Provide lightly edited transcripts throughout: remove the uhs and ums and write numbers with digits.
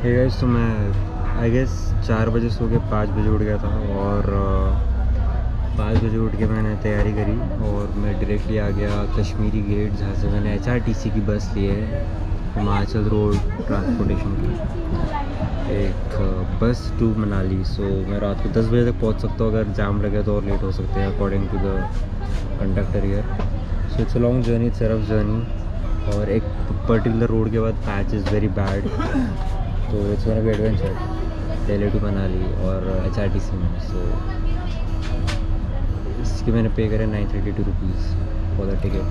Hey guys, तो मैं I guess 4 बजे सो के 5 बजे उठ गया था और 5 बजे उठ के मैंने तैयारी करी और मैं डायरेक्टली आ गया कश्मीरी गेट, जहाँ से मैंने HRTC की बस ली है, हिमाचल रोड ट्रांसपोर्टेशन की एक बस टू मनाली। सो मैं रात को 10 बजे तक पहुँच सकता हूँ, अगर जाम लगे तो और लेट हो सकते हैं according to the conductor here. So it's a long journey, it's a rough journey और एक पर्टिकुलर रोड के बाद पैच इज़ वेरी बैड, तो it's gonna be adventure Delhi to Manali और HRTC में। सो इसके मैंने पे करे 932 rupees for the ticket.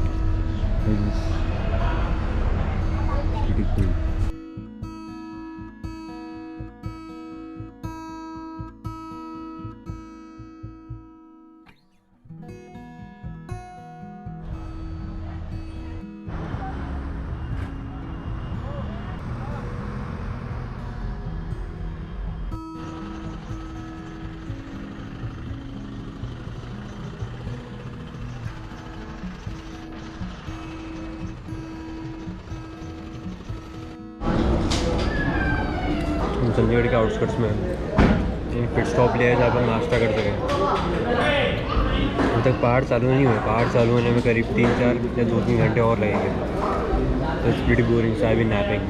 Chandigarh के आउटस्कर्ट्स में एक पिट स्टॉप लिया है जहाँ पर नाश्ता कर सकें। अभी तक पहाड़ चालू नहीं हुए, पहाड़ चालू होने में करीब 3-4 या 2-3 घंटे और लगेंगे। तो it's pretty boring, so I be napping.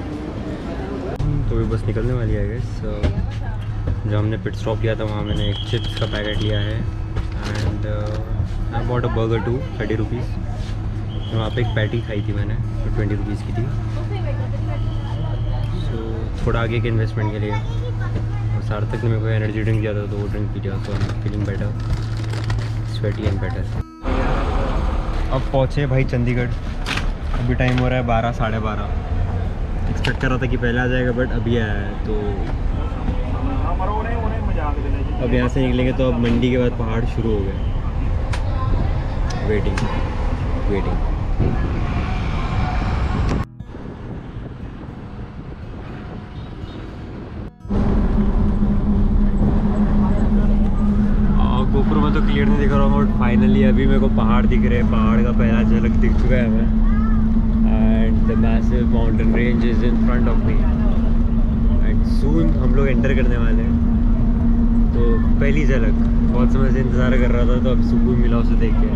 तो भी बस निकलने वाली है गाइस। जब हमने पिट स्टॉप लिया था वहाँ मैंने एक चिप्स का पैकेट लिया है and I bought a burger to 30 rupees. वहाँ पे एक पैटी खाई थी मैंने, तो 20 रुपीज़ की थी। थोड़ा आगे के इन्वेस्टमेंट के लिए। और सार्थक ने मेरे को एनर्जी ड्रिंक दिया था, तो वो ड्रिंक पी लिया, तो I am feeling better, sweaty and better. अब पहुँचे भाई चंडीगढ़। अभी टाइम हो रहा है 12, साढ़े 12। एक्सपेक्ट कर रहा था कि पहले आ जाएगा, बट अभी आया है। तो अब यहाँ से निकलेंगे तो अब मंडी के बाद पहाड़ शुरू हो गए। वेटिंग। गोप्रो में तो क्लियर नहीं दिख रहा हूँ, बट फाइनली अभी मेरे को पहाड़ दिख रहे हैं। पहाड़ का पहला झलक दिख चुका है हमें and the massive mountain range is in front of me and soon हम लोग एंटर करने वाले हैं। तो पहली झलक, बहुत समय से इंतज़ार कर रहा था, तो अब सुकून मिला उसे देख के।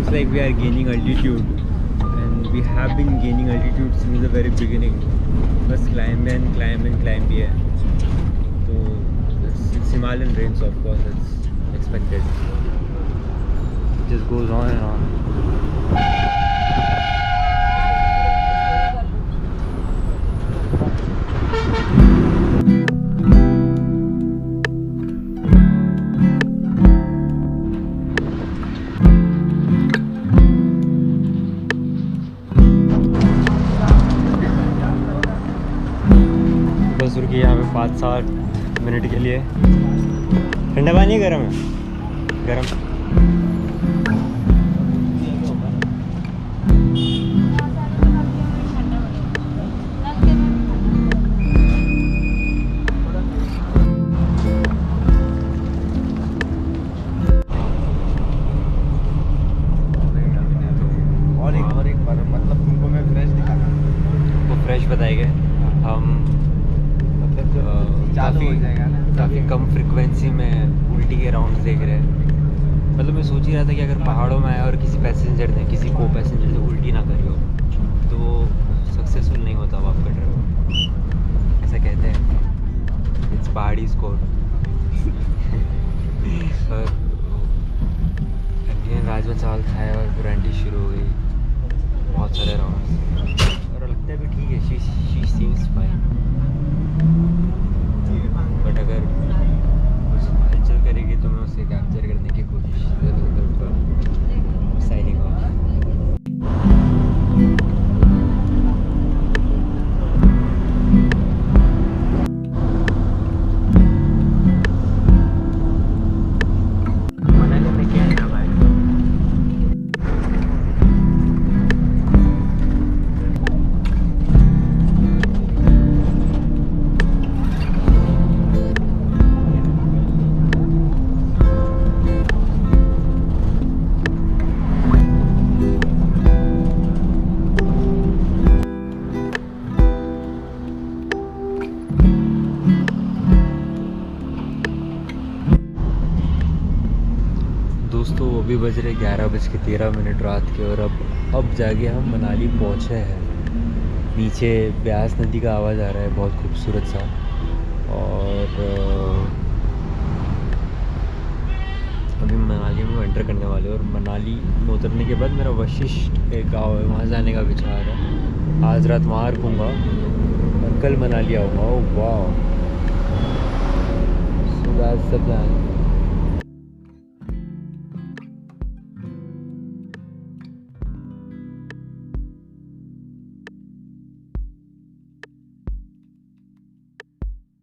Like we are gaining altitude and we have been gaining altitude since the very beginning. बस climb भी है, तो it's Himalayan range, so of course it's expected. It just goes on and on. बस रुकी यहाँ पे 5-7 मिनट के लिए। ठंडा पानी है, गर्म है? गर्म। काफ़ी कम फ्रिक्वेंसी में उल्टी के राउंड्स देख रहे हैं। मतलब मैं सोच ही रहा था कि अगर पहाड़ों में आया और किसी पैसेंजर ने किसी को पैसेंजर से उल्टी ना करी हो तो वो सक्सेसफुल नहीं होता वो आपका ड्राइवर, ऐसा कहते हैं। इट्स पहाड़ी स्कोर। और आंटी ने राजमा चावल खाया और फिर आंटी शुरू हो गई बहुत सारे राउंड्स, और लगता है भी ठीक है, शी सीम्स फाइन। बट अगर कुछ हलचल करेगी तो मैं उसे कैप्चर करने की कोशिश ज़रूर करूँगा। Signing off. दोस्तों अभी बज रहे 11:13 रात के, और अब जाके हम मनाली पहुँचे हैं। नीचे ब्यास नदी का आवाज़ आ रहा है बहुत खूबसूरत सा। और अभी मनाली में एंटर करने वाले, और मनाली में उतरने के बाद मेरा वशिष्ठ एक गाँव है वहाँ जाने का विचार है। आज रात वहाँ रुकूँगा और कल मनाली आऊँगा। ओह वाह, सो दैट्स द प्लान।